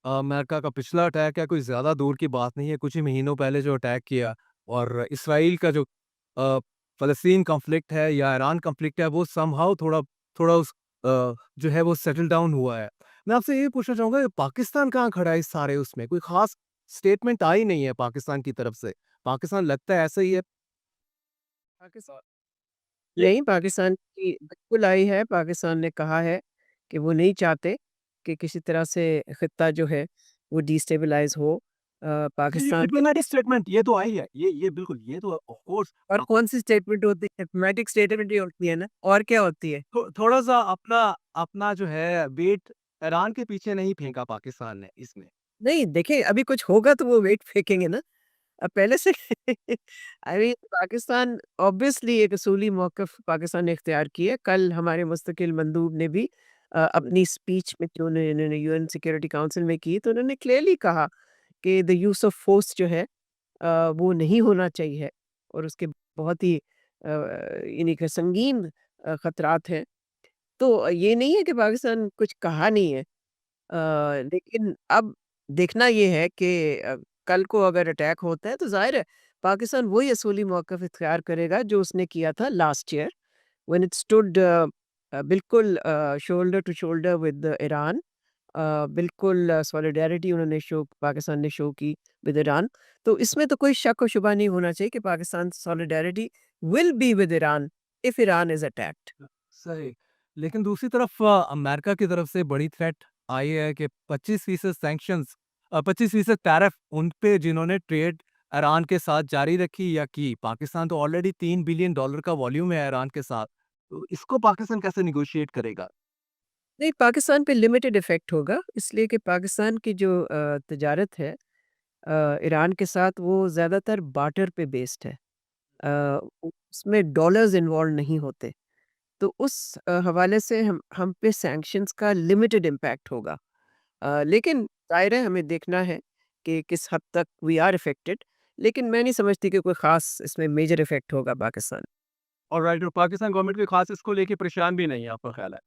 America का पिछला attack है, कोई ज़्यादा दूर की बात नहीं है, कुछ ही महीनों पहले जो अटैक किया और इसराइल का जो फ़लस्तीन कॉन्फ्लिक्ट है या ईरान कॉन्फ्लिक्ट है, वो समहाउ थोड़ा थोड़ा जो है वो सेटल डाउन हुआ है। मैं आपसे ये पूछना चाहूँगा कि पाकिस्तान कहाँ खड़ा है इस सारे उसमें? कोई ख़ास स्टेटमेंट आई नहीं है पाकिस्तान की तरफ से। पाकिस्तान लगता है ऐसा ही है। पाकिस्तान नहीं, पाकिस्तान की बिल्कुल आई है। पाकिस्तान ने कहा है कि वो नहीं चाहते कि किसी तरह से ख़ित्ता जो है वो डिस्टेबलाइज़ हो। ये पाकिस्तान डिप्लोमैटिक स्टेटमेंट ये तो आई है। ये बिल्कुल, ये तो ऑफ़ कोर्स और कौन-सी स्टेटमेंट होती है? डिप्लोमैटिक स्टेटमेंट ही होती है ना, और क्या होती है? थोड़ा-सा अपना अपना जो है वेट ईरान के पीछे नहीं फेंका पाकिस्तान ने इसमें। नहीं, देखिए अभी कुछ होगा तो वो वेट फेंकेंगे ना। अब पहले से आई मीन पाकिस्तान ऑब्वियसली एक असूली मौक़िफ़ पाकिस्तान ने इख्तियार की है। कल हमारे मुस्तकिल मंदूब ने भी अपनी स्पीच में जो इन्होंने यूएन सिक्योरिटी काउंसिल में की, तो उन्होंने क्लियरली कहा कि द यूज़ ऑफ फ़ोर्स जो है वो नहीं होना चाहिए और उसके बहुत ही यानी कि संगीन खतरात हैं। तो ये नहीं है कि पाकिस्तान कुछ कहा नहीं है। लेकिन अब देखना ये है कि कल को अगर अटैक होता है तो ज़ाहिर है पाकिस्तान वही असूली मौक़िफ़ इख्तियार करेगा जो उसने किया था last year when it stood बिल्कुल shoulder to shoulder with Iran. बिल्कुल सॉलिडेरिटी उन्होंने शो पाकिस्तान ने शो की विद ईरान। तो इसमें तो कोई शक और शुबा नहीं होना चाहिए कि Pakistan solidarity will be with Iran if Iran is attacked. सही। लेकिन दूसरी तरफ अमेरिका की तरफ से बड़ी थ्रेट आई है कि 25% सैंक्शंस 25% टैरिफ उन पे जिन्होंने ट्रेड ईरान के साथ जारी रखी या की। पाकिस्तान तो ऑलरेडी $3 बिलियन का वॉल्यूम है ईरान के साथ। तो इसको पाकिस्तान कैसे नेगोशिएट करेगा? नहीं, पाकिस्तान पे लिमिटेड इफ़ेक्ट होगा इसलिए कि पाकिस्तान की जो तजारत है ईरान के साथ वो ज़्यादातर बार्टर पे बेस्ड है। उसमें डॉलर्स इन्वॉल्व नहीं होते। तो उस हवाले से हम पे सैंक्शंस का लिमिटेड इम्पैक्ट होगा। लेकिन ज़ाहिर है हमें देखना है कि किस हद तक वी आर अफेक्टेड, लेकिन मैं नहीं समझती कि कोई ख़ास इसमें मेजर इफ़ेक्ट होगा पाकिस्तान। ऑलराइट और पाकिस्तान गवर्नमेंट कोई खास इसको लेके परेशान भी नहीं है, आपका ख़्याल है?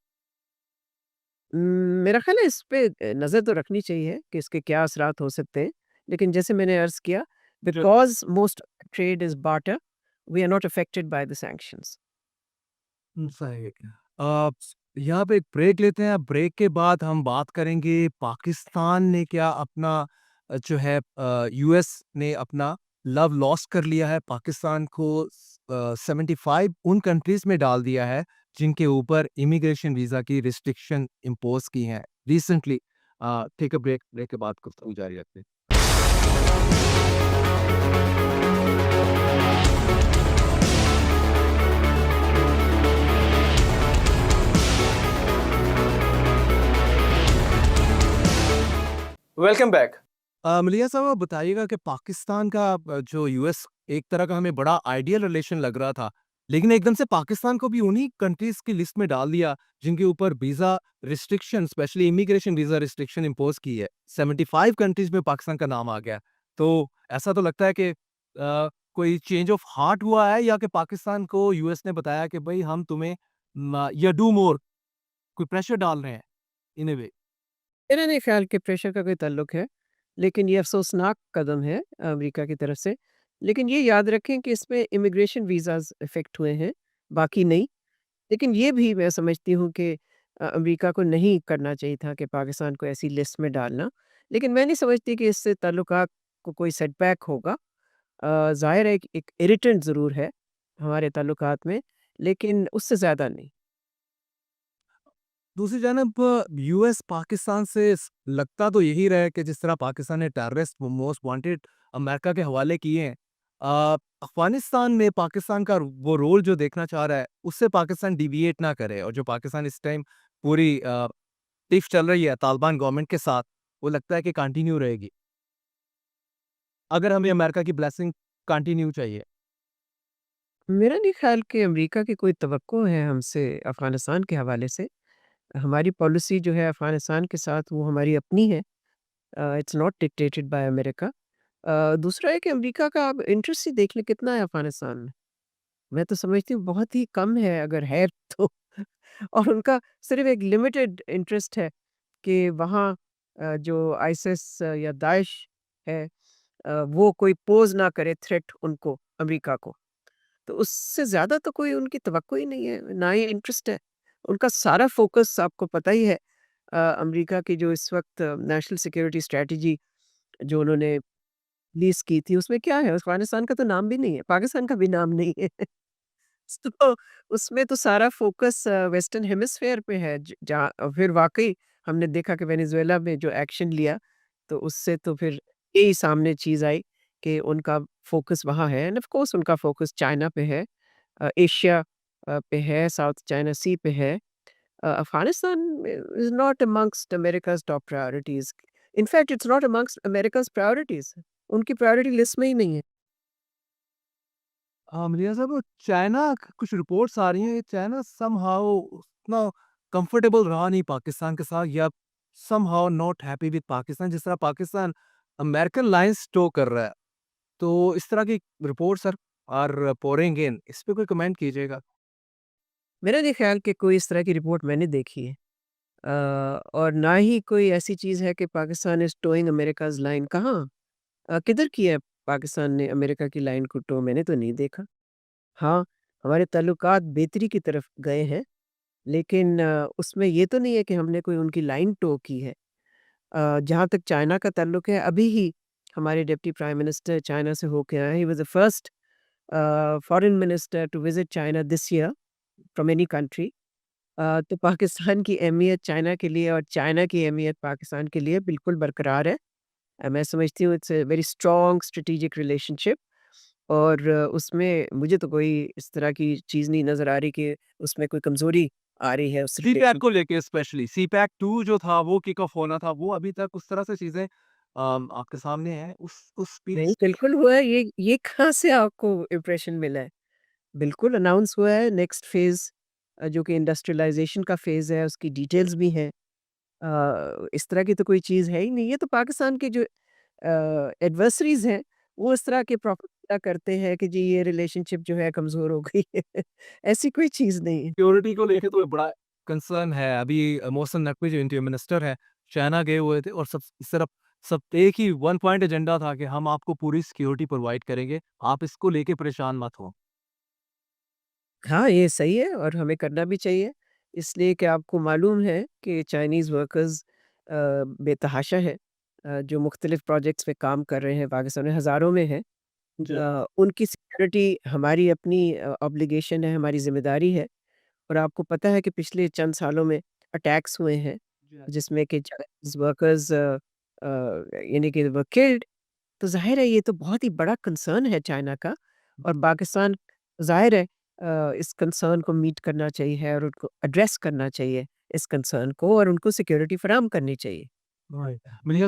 उम, मेरा ख़्याल है इस पे नज़र तो रखनी चाहिए कि इसके क्या असरात हो सकते हैं। लेकिन जैसे मैंने अर्ज़ किया, जो because most trade is barter, we are not affected by the sanctions. सही है। अ, यहाँ पे एक ब्रेक लेते हैं, ब्रेक के बाद हम बात करेंगे पाकिस्तान ने क्या अपना जो है यूएस ने अपना लव लॉस्ट कर लिया है, पाकिस्तान को 75 उन कंट्रीज़ में डाल दिया है, जिनके ऊपर इमिग्रेशन वीज़ा की रिस्ट्रिक्शन इम्पोज़ की हैं recently. Take a break, break के बाद गुफ्तगू जारी रखते हैं। Welcome back. मलिया साहब आप बताइएगा कि पाकिस्तान का जो यूएस एक तरह का हमें बड़ा आइडियल रिलेशन लग रहा था, लेकिन एकदम से पाकिस्तान को भी उन्हीं कंट्रीज़ की लिस्ट में डाल दिया, जिनके ऊपर visa restriction specially immigration visa restriction impose की है। 75 कंट्रीज़ में पाकिस्तान का नाम आ गया। तो ऐसा तो लगता है कि कोई चेंज ऑफ हार्ट हुआ है या कि पाकिस्तान को यूएस ने बताया कि भई हम तुम्हें या डू मोर कोई प्रेशर डाल रहे हैं इन अ वे? मेरा नहीं ख़्याल कि प्रेशर का कोई ताल्लुक है, लेकिन ये अफ़सोसनाक कदम है अमेरिका की तरफ से। लेकिन ये याद रखें कि इसमें इमिग्रेशन वीज़ाज़ इफ़ेक्ट हुए हैं, बाकी नहीं। लेकिन ये भी मैं समझती हूँ कि अमेरिका को नहीं करना चाहिए था कि पाकिस्तान को ऐसी लिस्ट में डालना। लेकिन मैं नहीं समझती कि इससे ताल्लुकात को कोई सेटबैक होगा। ज़ाहिर है एक इरिटेंट ज़रूर है हमारे ताल्लुकात में, लेकिन उससे ज़्यादा नहीं। दूसरी जानब यूएस पाकिस्तान से लगता तो यही रहा है कि जिस तरह पाकिस्तान ने टेररिस्ट मोस्ट वांटेड अमेरिका के हवाले किए हैं, अफगानिस्तान में पाकिस्तान का वो रोल जो देखना चाह रहा है उससे पाकिस्तान डिविएट ना करे और जो पाकिस्तान इस टाइम पूरी टिफ चल रही है तालिबान गवर्नमेंट के साथ, वो लगता है कि कंटिन्यू रहेगी अगर हमें अमेरिका की ब्लेसिंग कंटिन्यू चाहिए। मेरा नहीं ख़्याल कि अमेरिका की कोई तवक्को है हमसे अफ़गानिस्तान के हवाले से। हमारी पॉलिसी जो है अफ़गानिस्तान के साथ वो हमारी अपनी है। It's not dictated by America. दूसरा है कि अमेरिका का आप इंटरेस्ट ही देख लें कितना है अफ़गानिस्तान में। मैं तो समझती हूँ बहुत ही कम है अगर है तो और उनका सिर्फ़ एक लिमिटेड इंटरेस्ट है कि वहाँ जो आईसिस या दाइश है, वो कोई पोज़ ना करे थ्रेट उनको, अमेरिका को। तो उससे ज़्यादा तो कोई उनकी तवक्को ही नहीं है, ना ही इंटरेस्ट है। उनका सारा फ़ोकस आपको पता ही है, अमेरिका की जो इस वक़्त नेशनल सिक्योरिटी स्ट्रैटेजी जो उन्होंने रिलीज़ की थी, उसमें क्या है? अफ़गानिस्तान का तो नाम भी नहीं है, पाकिस्तान का भी नाम नहीं है। तो उसमें तो सारा फ़ोकस वेस्टर्न हेमिस्फीयर पे है, ज जहाँ फिर वाक़ई हमने देखा कि वेनेज़ुएला में जो एक्शन लिया, तो उससे तो फिर यही सामने चीज़ आई कि उनका फ़ोकस वहाँ है एंड ऑफ़ कोर्स उनका फ़ोकस चाइना पे है, एशिया पे है, साउथ चाइना सी पे है। Afghanistan is not amongst America's top priorities. In fact, it's not amongst America's priorities. उनकी प्रायोरिटी लिस्ट में ही नहीं है। मिर्ज़ा साहब, वो चाइना कुछ रिपोर्ट्स आ रही हैं कि चाइना समहाउ उतना कंफर्टेबल रहा नहीं पाकिस्तान के साथ, या somehow not happy with Pakistan, जिस तरह पाकिस्तान अमेरिकन लाइन्स टो कर रहा है। तो इस तरह की रिपोर्ट्स आर पोरिंग इन, इस पे कोई कमेंट कीजिएगा? मेरा नहीं ख्याल कि कोई इस तरह की रिपोर्ट मैंने देखी है। और ना ही कोई ऐसी चीज़ है कि Pakistan is towing America's line, कहाँ? किधर की है पाकिस्तान ने अमेरिका की लाइन को टो? मैंने तो नहीं देखा। हाँ, हमारे ताल्लुकात बेहतरी की तरफ गए हैं, लेकिन उसमें ये तो नहीं है कि हमने कोई उनकी लाइन टो की है। जहाँ तक चाइना का ताल्लुक है, अभी ही हमारे डिप्टी प्राइम मिनिस्टर चाइना से होके आए हैं। He was the first foreign minister to visit China this year from any country. तो पाकिस्तान की अहमियत चाइना के लिए और चाइना की अहमियत पाकिस्तान के लिए बिल्कुल बरकरार है। मैं समझती हूँ it's a very strong strategic relationship, और उसमें मुझे तो कोई इस तरह की चीज़ नहीं नज़र आ रही कि उसमें कोई कमज़ोरी आ रही है उस सीपैक रिलेशन। को लेके स्पेशली, सीपैक 2 जो था वो किक ऑफ होना था, वो अभी तक उस तरह से चीज़ें आपके सामने हैं, उस नहीं, स्पीच। बिल्कुल हुआ है, ये कहाँ से आपको इम्प्रेशन मिला है? बिल्कुल अनाउंस हुआ है नेक्स्ट फ़ेज़, जो कि इंडस्ट्रियलाइज़ेशन का फ़ेज़ है, उसकी डिटेल्स भी हैं। इस तरह की तो कोई चीज़ है ही नहीं। ये तो पाकिस्तान के जो एडवर्सरीज़ हैं, वो इस तरह के प्रोपेगेंडा करते हैं कि जी ये रिलेशनशिप जो है कमज़ोर हो गई है। ऐसी कोई चीज़ नहीं है। सिक्योरिटी को लेके तो बड़ा कंसर्न है। अभी मोहसिन नकवी जो इंटीरियर मिनिस्टर है, चाइना गए हुए थे और सब इस तरफ सब एक ही वन पॉइंट एजेंडा था कि हम आपको पूरी सिक्योरिटी प्रोवाइड करेंगे, आप इसको लेके परेशान मत हो। हाँ, ये सही है और हमें करना भी चाहिए, इसलिए कि आपको मालूम है कि चाइनीज़ वर्कर्स बेतहाशा है, जो मुख्तलिफ़ प्रोजेक्ट्स पे काम कर रहे हैं, पाकिस्तान में हज़ारों में हैं। जी। उनकी सिक्योरिटी हमारी अपनी ऑब्लिगेशन है, हमारी ज़िम्मेदारी है। और आपको पता है कि पिछले चंद सालों में अटैक्स हुए हैं, जी। जिसमें कि चाइनीज़ वर्कर्स यानी कि वर किल्ड। तो ज़ाहिर है ये तो बहुत ही बड़ा कंसर्न है चाइना का, और पाकिस्तान ज़ाहिर है इस कंसर्न को मीट करना चाहिए और उनको एड्रेस करना चाहिए इस कंसर्न को, और उनको सिक्योरिटी फराहम करनी चाहिए। राइट। मेरे ख्याल